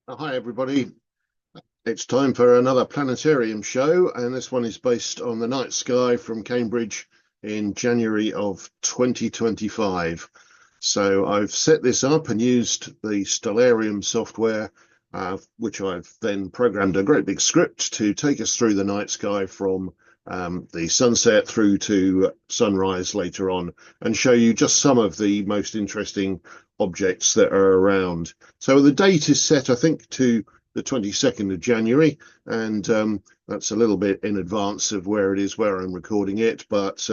Hi everybody, it's time for another planetarium show, and this one is based on the night sky from Cambridge in January of 2025. So I've set this up and used the Stellarium software, which I've then programmed a great big script to take us through the night sky from the sunset through to sunrise later on, and show you just some of the most interesting objects that are around. So the date is set, I think, to the 22nd of January, and that's a little bit in advance of where I'm recording it, but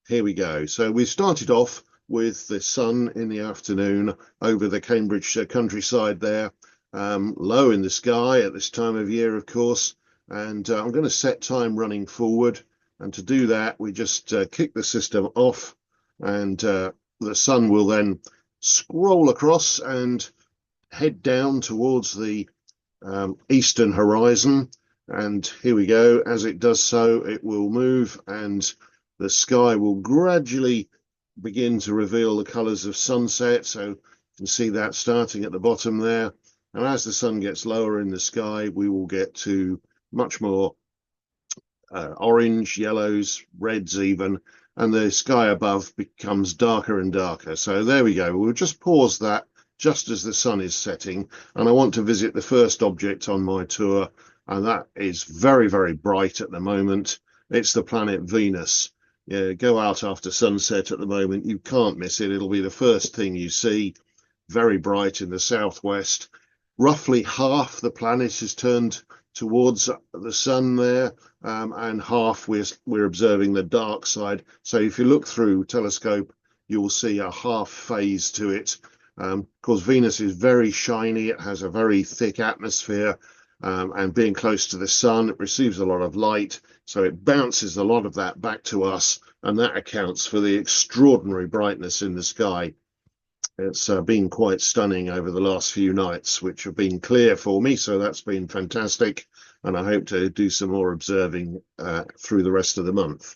here we go. So we started off with the sun in the afternoon over the Cambridge countryside there, low in the sky at this time of year, of course, and I'm going to set time running forward, and to do that we just kick the system off, and the sun will then scroll across and head down towards the eastern horizon. And here we go. As it does so, it will move and the sky will gradually begin to reveal the colors of sunset. So you can see that starting at the bottom there. And as the sun gets lower in the sky, we will get to much more orange, yellows, reds even, and the sky above becomes darker and darker. So there we go. We'll just pause that just as the sun is setting, and I want to visit the first object on my tour, and that is very, very bright at the moment. It's the planet Venus. Yeah, go out after sunset at the moment, you can't miss it. It'll be the first thing you see. Very bright in the southwest. Roughly half the planet is turned towards the sun there, and half we're observing the dark side. So if you look through telescope, you will see a half phase to it. Of course, Venus is very shiny. It has a very thick atmosphere, and being close to the sun, it receives a lot of light, so it bounces a lot of that back to us, and that accounts for the extraordinary brightness in the sky. It's been quite stunning over the last few nights, which have been clear for me, so that's been fantastic, and I hope to do some more observing through the rest of the month.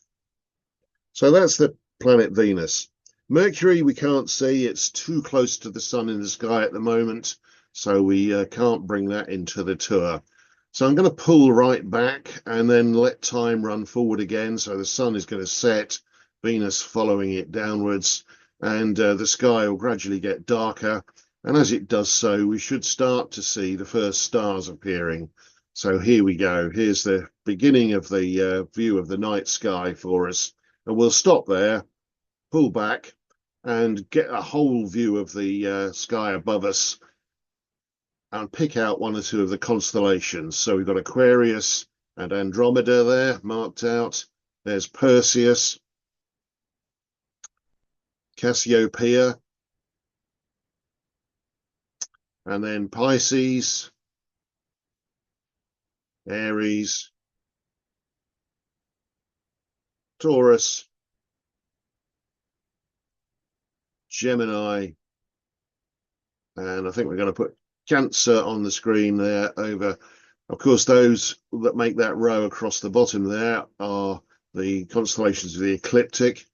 So that's the planet Venus. Mercury we can't see. It's too close to the sun in the sky at the moment, so we can't bring that into the tour. So I'm going to pull right back and then let time run forward again. So the sun is going to set, Venus following it downwards, and the sky will gradually get darker. And as it does so, we should start to see the first stars appearing. So here we go. Here's the beginning of the view of the night sky for us. And we'll stop there, pull back, and get a whole view of the sky above us and pick out one or two of the constellations. So we've got Aquarius and Andromeda there marked out. There's Perseus, Cassiopeia, and then Pisces, Aries, Taurus, Gemini, and I think we're going to put Cancer on the screen there over. Of course, those that make that row across the bottom there are the constellations of the ecliptic.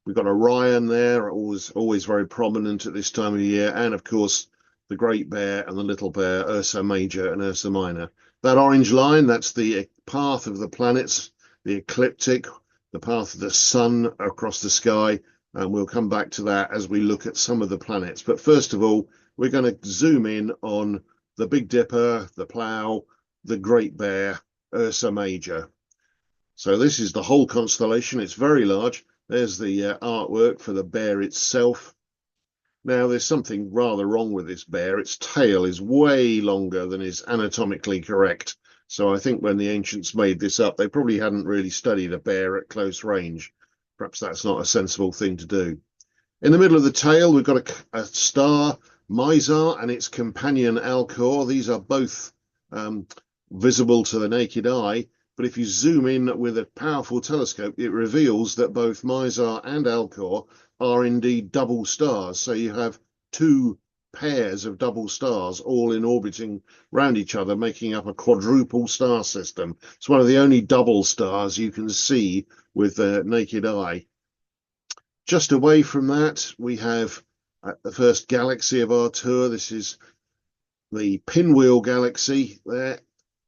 We've got Orion there, always very prominent at this time of year, and of course the Great Bear and the Little Bear, Ursa Major and Ursa Minor. That orange line, that's the path of the planets, the ecliptic, the path of the sun across the sky, and we'll come back to that as we look at some of the planets. But first of all, we're going to zoom in on the Big Dipper, the Plough, the Great Bear, Ursa Major. So this is the whole constellation. It's very large. There's the artwork for the bear itself. Now, there's something rather wrong with this bear. Its tail is way longer than is anatomically correct. So I think when the ancients made this up, they probably hadn't really studied a bear at close range. Perhaps that's not a sensible thing to do. In the middle of the tail, we've got a star, Mizar, and its companion Alcor. These are both visible to the naked eye, but if you zoom in with a powerful telescope, it reveals that both Mizar and Alcor are indeed double stars. So you have two pairs of double stars all in orbiting round each other, making up a quadruple star system. It's one of the only double stars you can see with the naked eye. Just away from that, we have the first galaxy of our tour. This is the pinwheel galaxy there,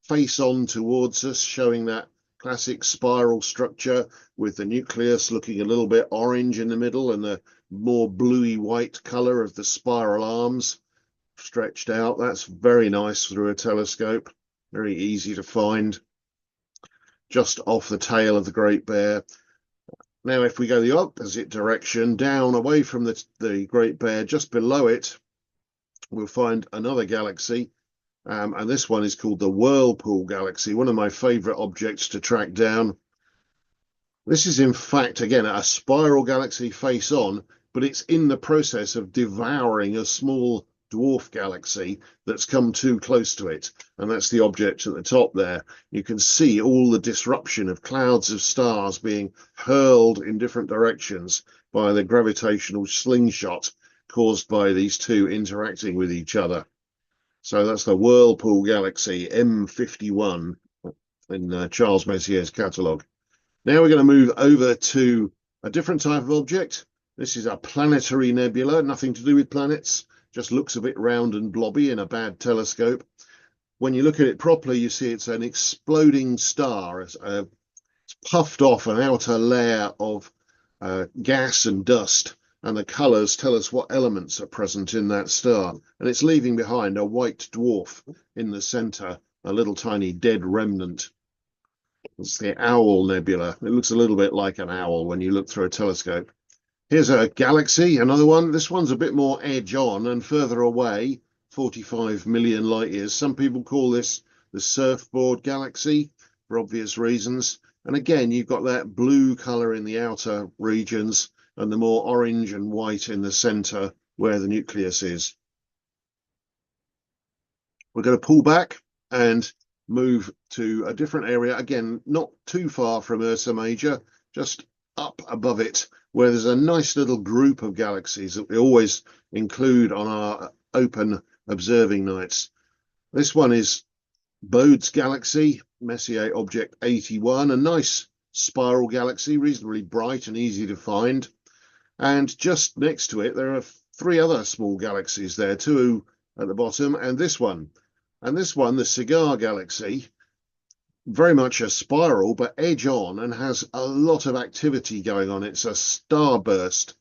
face on towards us, showing that classic spiral structure with the nucleus looking a little bit orange in the middle and the more bluey white color of the spiral arms stretched out. That's very nice through a telescope, very easy to find, just off the tail of the Great Bear. Now, if we go the opposite direction, down away from the Great Bear, just below it, we'll find another galaxy. And this one is called the Whirlpool Galaxy, one of my favorite objects to track down. This is, in fact, again, a spiral galaxy face on, but it's in the process of devouring a small dwarf galaxy that's come too close to it. And that's the object at the top there. You can see all the disruption of clouds of stars being hurled in different directions by the gravitational slingshot caused by these two interacting with each other. So that's the Whirlpool Galaxy M51 in Charles Messier's catalogue. Now we're going to move over to a different type of object. This is a planetary nebula, nothing to do with planets, just looks a bit round and blobby in a bad telescope. When you look at it properly, you see it's an exploding star. It's puffed off an outer layer of gas and dust, and the colours tell us what elements are present in that star. And it's leaving behind a white dwarf in the centre, a little tiny dead remnant. It's the Owl Nebula. It looks a little bit like an owl when you look through a telescope. Here's a galaxy, another one. This one's a bit more edge on and further away, 45 million light years. Some people call this the Surfboard Galaxy for obvious reasons. And again, you've got that blue colour in the outer regions and the more orange and white in the centre where the nucleus is. We're going to pull back and move to a different area, again, not too far from Ursa Major, just up above it, where there's a nice little group of galaxies that we always include on our open observing nights. This one is Bode's Galaxy, Messier Object 81, a nice spiral galaxy, reasonably bright and easy to find. And just next to it, there are three other small galaxies there, two at the bottom, and this one. And this one, the Cigar Galaxy, very much a spiral, but edge on and has a lot of activity going on. It's a starburst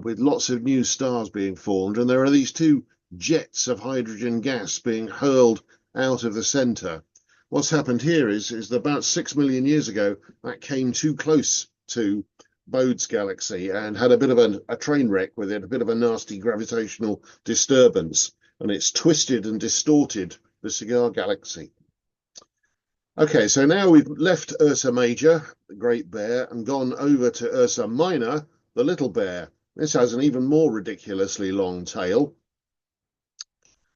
with lots of new stars being formed. And there are these two jets of hydrogen gas being hurled out of the centre. What's happened here is that about 6 million years ago, that came too close to Bode's Galaxy and had a bit of a train wreck with it, a bit of a nasty gravitational disturbance. And it's twisted and distorted the Cigar Galaxy. Okay, so now we've left Ursa Major, the Great Bear, and gone over to Ursa Minor, the Little Bear. This has an even more ridiculously long tail.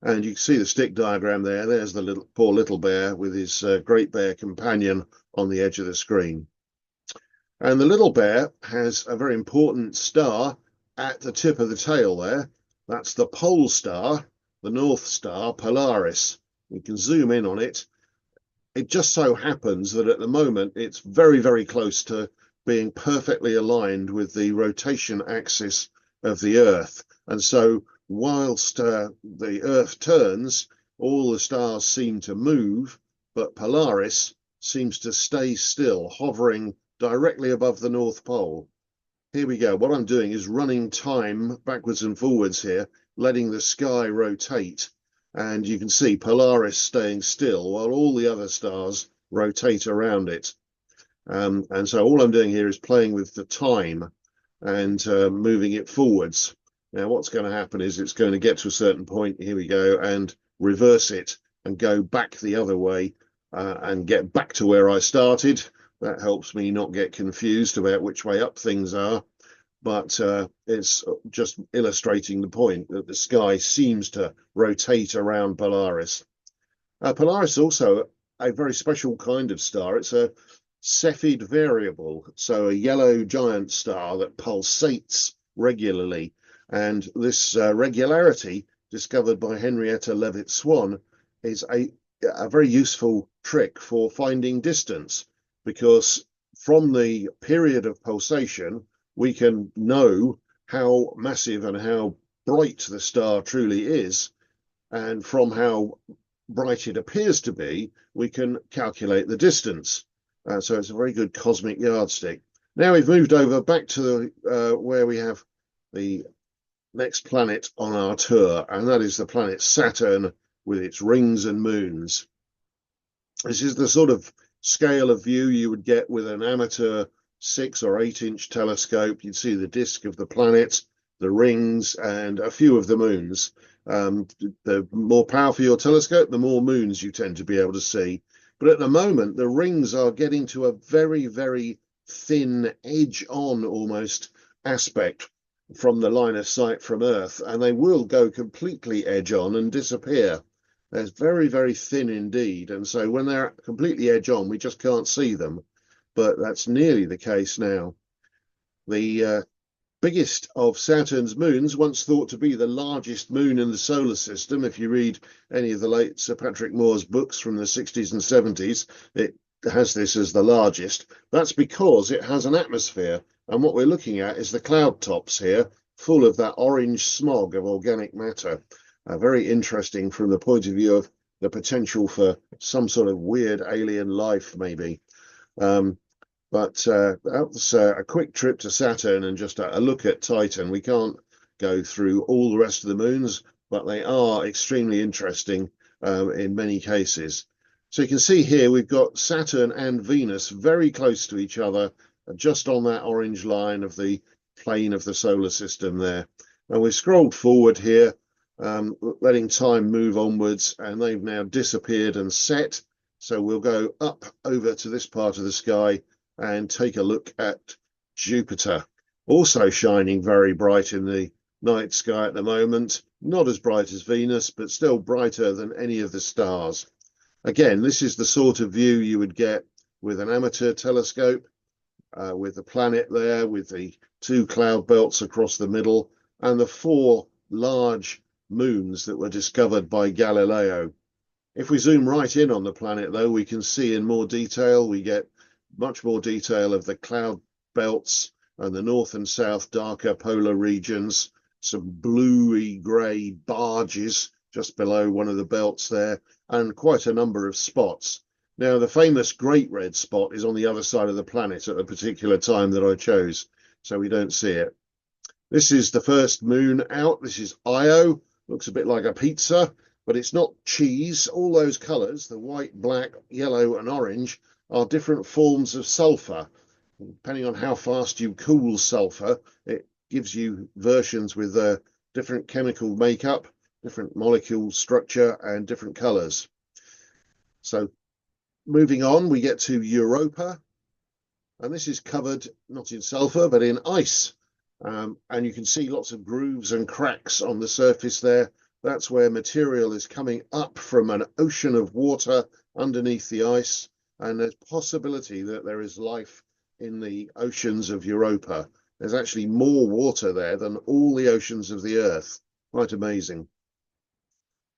And you can see the stick diagram there. There's the poor little bear with his Great Bear companion on the edge of the screen. And the Little Bear has a very important star at the tip of the tail there. That's the pole star, the North Star, Polaris. We can zoom in on it. It just so happens that at the moment it's very, very close to being perfectly aligned with the rotation axis of the Earth. And so whilst the Earth turns, all the stars seem to move, but Polaris seems to stay still, hovering directly above the North Pole. Here we go. What I'm doing is running time backwards and forwards here, letting the sky rotate. And you can see Polaris staying still while all the other stars rotate around it. And so all I'm doing here is playing with the time and moving it forwards. Now what's going to happen is it's going to get to a certain point, here we go, and reverse it and go back the other way and get back to where I started. That helps me not get confused about which way up things are. But it's just illustrating the point that the sky seems to rotate around Polaris. Polaris is also a very special kind of star. It's a Cepheid variable, so a yellow giant star that pulsates regularly. And this regularity, discovered by Henrietta Leavitt Swan, is a very useful trick for finding distance, because from the period of pulsation, we can know how massive and how bright the star truly is And from how bright it appears to be, we can calculate the distance. So it's a very good cosmic yardstick. Now we've moved over back to where we have the next planet on our tour, and that is the planet Saturn with its rings and moons. This is the sort of scale of view you would get with an amateur 6 or 8 inch telescope. You'd see the disk of the planet, the rings, and a few of the moons. The more powerful your telescope, the more moons you tend to be able to see. But at the moment, the rings are getting to a very, very thin, edge-on almost aspect from the line of sight from Earth, and they will go completely edge-on and disappear. They're very, very thin indeed, and so when they're completely edge-on, we just can't see them. But that's nearly the case now. The biggest of Saturn's moons, once thought to be the largest moon in the solar system. If you read any of the late Sir Patrick Moore's books from the 60s and 70s, it has this as the largest. That's because it has an atmosphere, and what we're looking at is the cloud tops here, full of that orange smog of organic matter. Very interesting from the point of view of the potential for some sort of weird alien life, maybe. But that was a quick trip to Saturn and just a look at Titan. We can't go through all the rest of the moons, but they are extremely interesting in many cases. So you can see here we've got Saturn and Venus very close to each other, just on that orange line of the plane of the solar system there. And we've scrolled forward here, letting time move onwards, and they've now disappeared and set. So we'll go up over to this part of the sky and take a look at Jupiter, also shining very bright in the night sky at the moment. Not as bright as Venus, but still brighter than any of the stars. Again, this is the sort of view you would get with an amateur telescope, with the planet there, with the 2 cloud belts across the middle, and the 4 large moons that were discovered by Galileo. If we zoom right in on the planet, though, we can see in more detail. We get much more detail of the cloud belts and the north and south darker polar regions, some bluey grey barges just below one of the belts there, and quite a number of spots. Now, the famous Great Red Spot is on the other side of the planet at the particular time that I chose, so we don't see it. This is the first moon out. This is Io. Looks a bit like a pizza, but it's not cheese. All those colours, the white, black, yellow, and orange, are different forms of sulfur. Depending on how fast you cool sulfur, it gives you versions with different chemical makeup, different molecule structure, and different colors. So moving on, we get to Europa, and this is covered not in sulfur but in ice, and you can see lots of grooves and cracks on the surface there. That's where material is coming up from an ocean of water underneath the ice, and there's possibility that there is life in the oceans of Europa. There's actually more water there than all the oceans of the Earth. Quite amazing.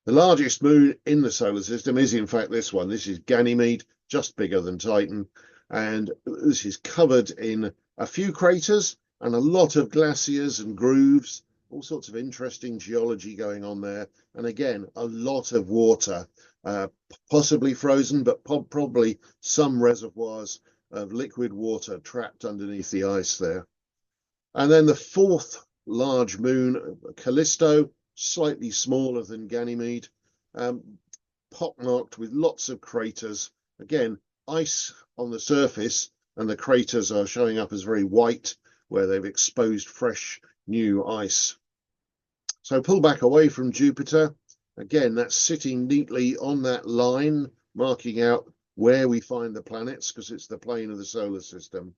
The largest moon in the solar system is, in fact, this one. This is Ganymede, just bigger than Titan, and this is covered in a few craters and a lot of glaciers and grooves, all sorts of interesting geology going on there. And again, a lot of water, possibly frozen, but probably some reservoirs of liquid water trapped underneath the ice there. And then the 4th large moon, Callisto, slightly smaller than Ganymede, pockmarked with lots of craters. Again, ice on the surface, and the craters are showing up as very white, where they've exposed fresh new ice. So pull back away from Jupiter. Again, that's sitting neatly on that line, marking out where we find the planets, because it's the plane of the solar system.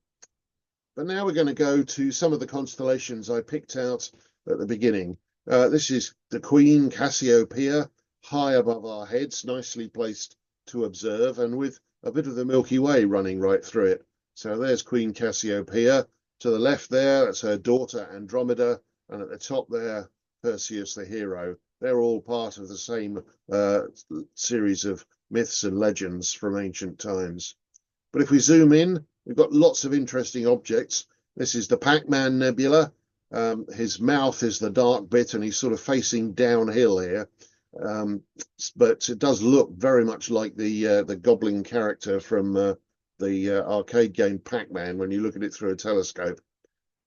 But now we're going to go to some of the constellations I picked out at the beginning. This is the Queen Cassiopeia, high above our heads, nicely placed to observe, and with a bit of the Milky Way running right through it. So there's Queen Cassiopeia. To the left there, that's her daughter Andromeda, and at the top there, Perseus the hero. They're all part of the same series of myths and legends from ancient times. But if we zoom in, we've got lots of interesting objects. This is the Pac-Man Nebula. His mouth is the dark bit, and he's sort of facing downhill here. but it does look very much like the goblin character from the arcade game Pac-Man when you look at it through a telescope.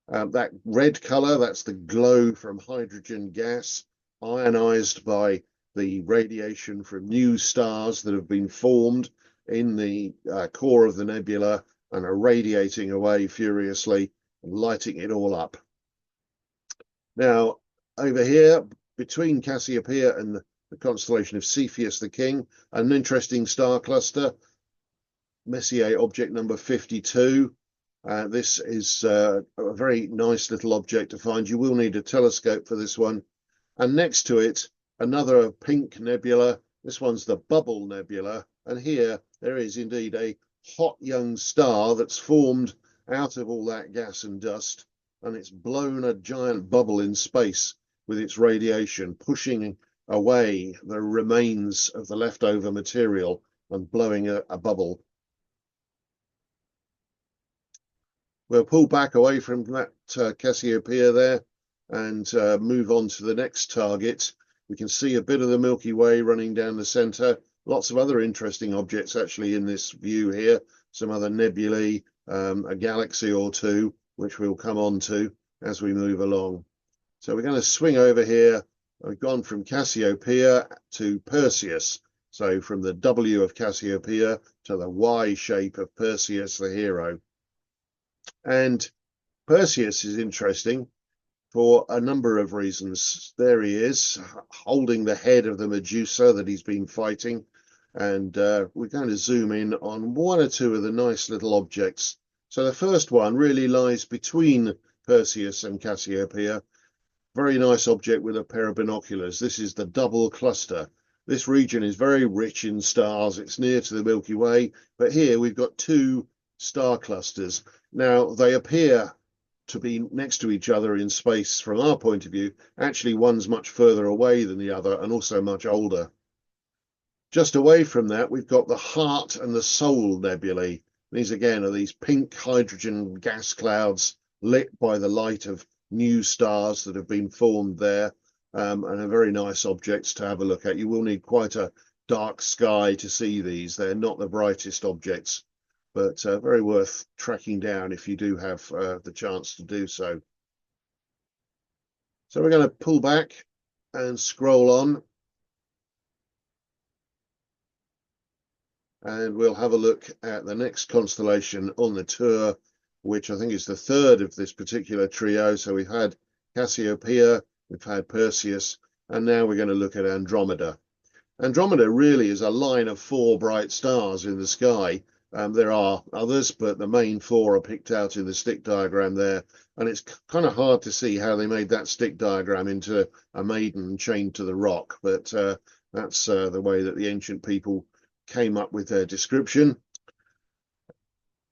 That red color, that's the glow from hydrogen gas, ionized by the radiation from new stars that have been formed in the core of the nebula and are radiating away furiously, lighting it all up. Now, over here, between Cassiopeia and the constellation of Cepheus the King, an interesting star cluster, Messier object number 52. This is a very nice little object to find. You will need a telescope for this one. And next to it, another pink nebula. This one's the Bubble Nebula. And here there is indeed a hot young star that's formed out of all that gas and dust. And it's blown a giant bubble in space with its radiation, pushing away the remains of the leftover material and blowing a bubble. We'll pull back away from that Cassiopeia there and move on to the next target. We can see a bit of the Milky Way running down the center. Lots of other interesting objects actually in this view here. Some other nebulae, a galaxy or two, which we'll come on to as we move along. So we're going to swing over here. We've gone from Cassiopeia to Perseus. So from the W of Cassiopeia to the Y shape of Perseus the hero. And Perseus is interesting for a number of reasons. There he is, holding the head of the Medusa that he's been fighting. And we're going to zoom in on one or two of the nice little objects. So the first one really lies between Perseus and Cassiopeia. Very nice object with a pair of binoculars. This is the double cluster. This region is very rich in stars. It's near to the Milky Way, but here we've got two star clusters. Now, they appear to be next to each other in space from our point of view. Actually, one's much further away than the other and also much older. Just away from that, we've got the Heart and the Soul nebulae. These, again, are these pink hydrogen gas clouds lit by the light of new stars that have been formed there, and are very nice objects to have a look at. You will need quite a dark sky to see these. They're not the brightest objects, but very worth tracking down if you do have the chance to do so. So we're going to pull back and scroll on, and we'll have a look at the next constellation on the tour, which I think is the third of this particular trio. So we've had Cassiopeia, we've had Perseus, and now we're going to look at Andromeda. Andromeda really is a line of four bright stars in the sky. There are others, but the main four are picked out in the stick diagram there. And it's kind of hard to see how they made that stick diagram into a maiden chained to the rock. But that's the way that the ancient people came up with their description.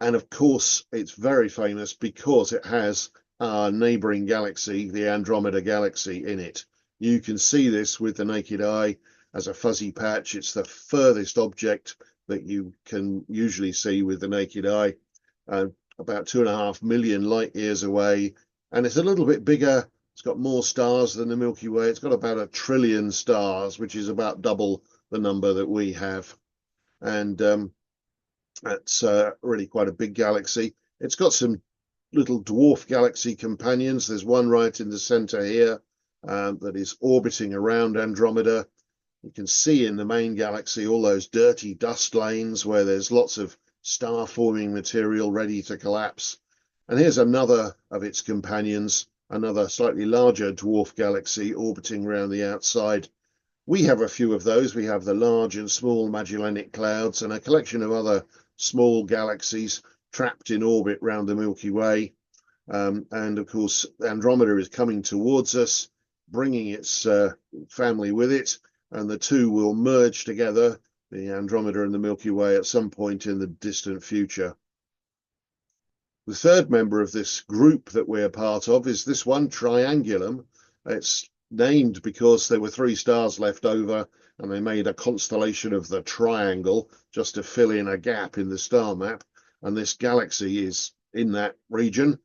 And of course, it's very famous because it has our neighboring galaxy, the Andromeda galaxy, in it. You can see this with the naked eye as a fuzzy patch. It's the furthest object that you can usually see with the naked eye, about 2.5 million light years away. And it's a little bit bigger. It's got more stars than the Milky Way. It's got about 1 trillion stars, which is about double the number that we have. And that's really quite a big galaxy. It's got some little dwarf galaxy companions. There's one right in the center here that is orbiting around Andromeda. You can see in the main galaxy all those dirty dust lanes where there's lots of star-forming material ready to collapse. And here's another of its companions, another slightly larger dwarf galaxy orbiting around the outside. We have a few of those. We have the Large and Small Magellanic Clouds and a collection of other small galaxies trapped in orbit around the Milky Way. And of course, Andromeda is coming towards us, bringing its family with it, and the two will merge together, the Andromeda and the Milky Way, at some point in the distant future. The third member of this group that we're part of is this one, Triangulum. It's named because there were 3 stars left over, and they made a constellation of the triangle just to fill in a gap in the star map. And this galaxy is in that region.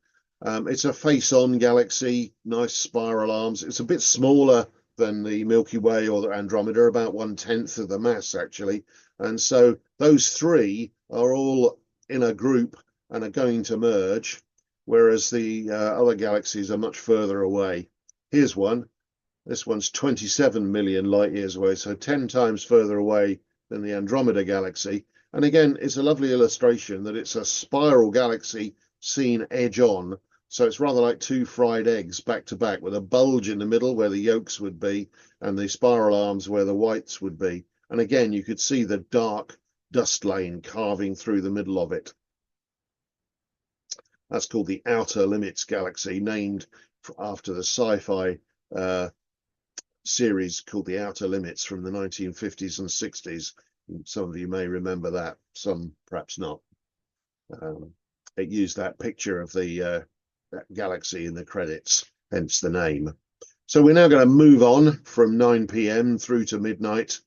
It's a face-on galaxy, nice spiral arms. It's a bit smaller than the Milky Way or the Andromeda, about 1/10 of the mass actually. And so those three are all in a group and are going to merge, whereas the other galaxies are much further away. Here's one. This one's 27 million light years away, so 10 times further away than the Andromeda galaxy. And again, it's a lovely illustration that it's a spiral galaxy seen edge on. So it's rather like two fried eggs back to back, with a bulge in the middle where the yolks would be and the spiral arms where the whites would be. And again, you could see the dark dust lane carving through the middle of it. That's called the Outer Limits galaxy, named after the sci-fi series called The Outer Limits from the 1950s and 60s. Some of you may remember that, some perhaps not. It used that picture of the that galaxy in the credits, hence the name. So we're now going to move on from 9 p.m. through to midnight,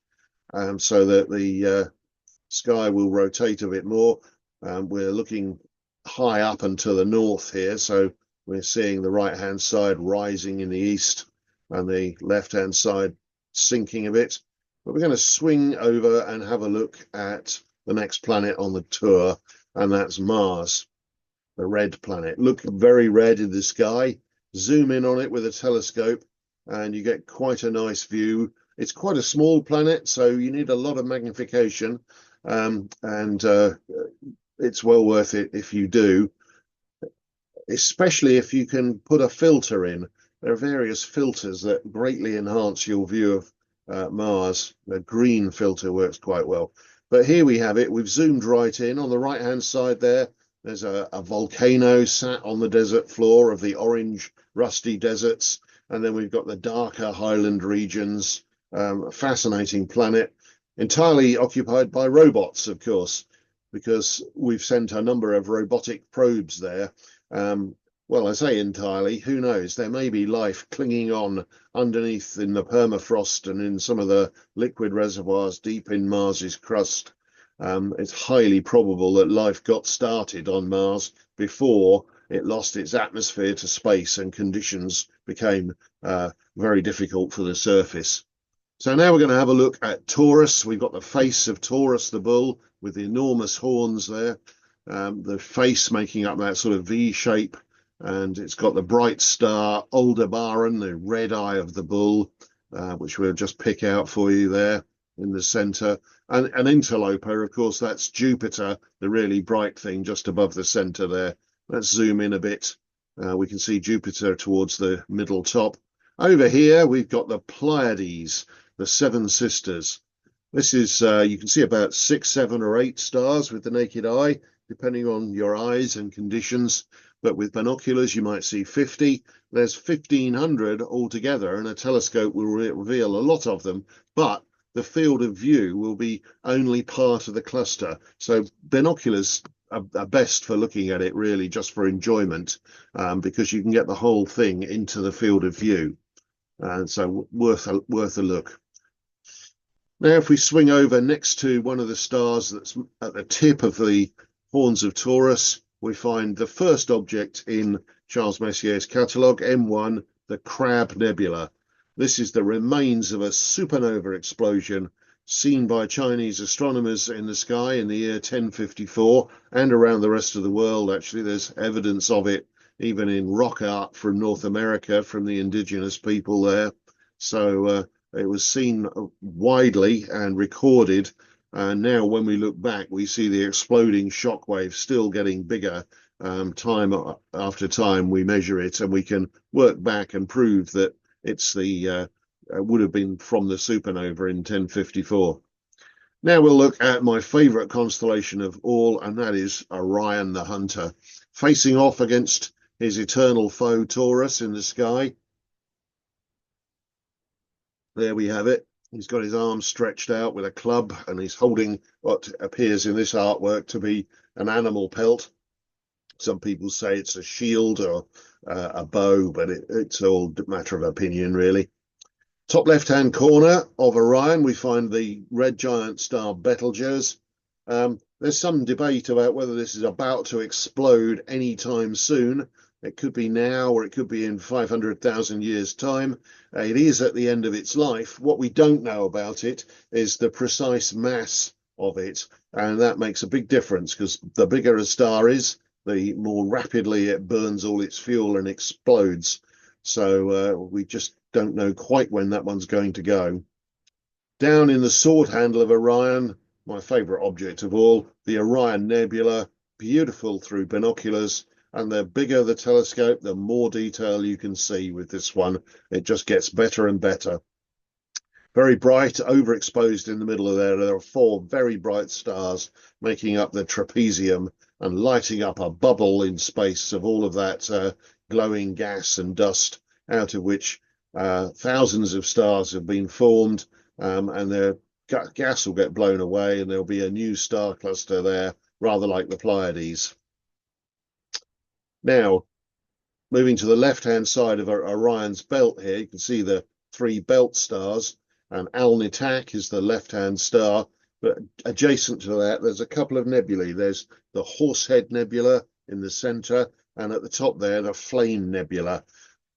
so that the sky will rotate a bit more. We're looking high up and to the north here, so we're seeing the right-hand side rising in the east and the left-hand side sinking a bit. But we're going to swing over and have a look at the next planet on the tour, and that's Mars, the red planet. Look very red in the sky. Zoom in on it with a telescope and you get quite a nice view. It's quite a small planet, so you need a lot of magnification, and it's well worth it if you do, especially if you can put a filter in. There are various filters that greatly enhance your view of Mars. The green filter works quite well. But here we have it. We've zoomed right in. On the right-hand side there, there's a volcano sat on the desert floor of the orange, rusty deserts. And then we've got the darker highland regions. A fascinating planet, entirely occupied by robots, of course, because we've sent a number of robotic probes there. Well, I say entirely, who knows? There may be life clinging on underneath in the permafrost and in some of the liquid reservoirs deep in Mars's crust. It's highly probable that life got started on Mars before it lost its atmosphere to space and conditions became very difficult for the surface. So now we're going to have a look at Taurus. We've got the face of Taurus, the bull, with the enormous horns there. The face making up that sort of V shape. And it's got the bright star Aldebaran, the red eye of the bull, which we'll just pick out for you there in the center. And an interloper, of course, that's Jupiter, the really bright thing just above the center there. Let's zoom in a bit. We can see Jupiter towards the middle top. Over here, we've got the Pleiades, the seven sisters. This is, you can see about 6, 7, or 8 stars with the naked eye, depending on your eyes and conditions. But with binoculars, you might see 50. There's 1,500 altogether, and a telescope will reveal a lot of them. But the field of view will be only part of the cluster. So binoculars are best for looking at it, really, just for enjoyment, because you can get the whole thing into the field of view. And so worth a look. Now, if we swing over next to one of the stars that's at the tip of the horns of Taurus, we find the first object in Charles Messier's catalogue, M1, the Crab Nebula. This is the remains of a supernova explosion seen by Chinese astronomers in the sky in the year 1054 and around the rest of the world. Actually, there's evidence of it even in rock art from North America, from the indigenous people there. So it was seen widely and recorded. And now when we look back, we see the exploding shockwave still getting bigger. Time after time we measure it, and we can work back and prove that it's the would have been from the supernova in 1054. Now we'll look at my favorite constellation of all, and that is Orion the Hunter, facing off against his eternal foe Taurus in the sky. There we have it. He's got his arms stretched out with a club, and he's holding what appears in this artwork to be an animal pelt. Some people say it's a shield or a bow, but it's all a matter of opinion, really. Top left-hand corner of Orion, we find the red giant star Betelgeuse. There's some debate about whether this is about to explode any time soon. It could be now, or it could be in 500,000 years' time. It is at the end of its life. What we don't know about it is the precise mass of it, and that makes a big difference, because the bigger a star is, the more rapidly it burns all its fuel and explodes. So we just don't know quite when that one's going to go. Down in the sword handle of Orion, my favourite object of all, the Orion Nebula, beautiful through binoculars, and the bigger the telescope, the more detail you can see with this one. It just gets better and better. Very bright, overexposed in the middle of there. There are four very bright stars making up the trapezium and lighting up a bubble in space of all of that glowing gas and dust, out of which thousands of stars have been formed, and their gas will get blown away, and there'll be a new star cluster there, rather like the Pleiades. Now, moving to the left-hand side of Orion's belt here, you can see the three belt stars, and Alnitak is the left-hand star, but adjacent to that, there's a couple of nebulae. There's the Horsehead Nebula in the center, and at the top there, the Flame Nebula.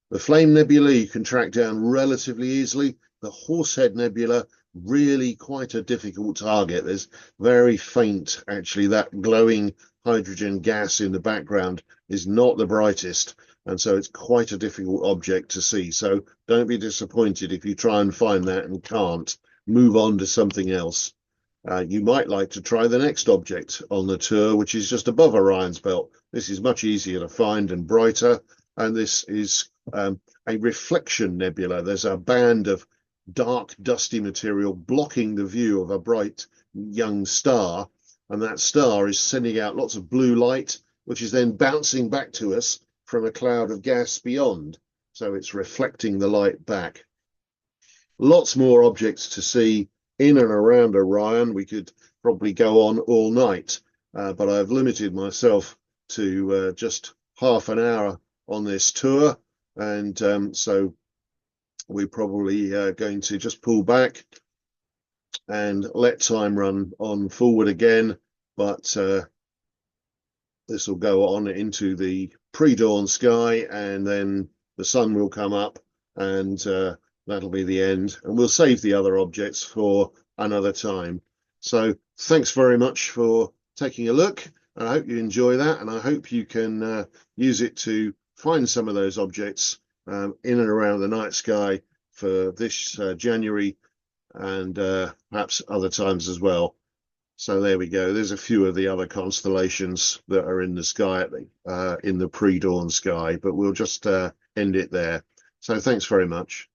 The Flame Nebula you can track down relatively easily. The Horsehead Nebula, really quite a difficult target. There's very faint, actually, that glowing hydrogen gas in the background is not the brightest, and so it's quite a difficult object to see. So don't be disappointed if you try and find that and can't. Move on to something else. You might like to try the next object on the tour, which is just above Orion's belt. This is much easier to find and brighter, and this is a reflection nebula. There's a band of dark, dusty material blocking the view of a bright young star, and that star is sending out lots of blue light, which is then bouncing back to us from a cloud of gas beyond. So it's reflecting the light back. Lots more objects to see in and around Orion. We could probably go on all night, but I've limited myself to just half an hour on this tour, and so we're probably going to just pull back and let time run on forward again, but this will go on into the pre-dawn sky, and then the sun will come up, and that'll be the end, and we'll save the other objects for another time. So thanks very much for taking a look, and I hope you enjoy that, and I hope you can use it to find some of those objects in and around the night sky for this January, and perhaps other times as well. So there we go. There's a few of the other constellations that are in the sky in the pre-dawn sky, but we'll just end it there. So thanks very much.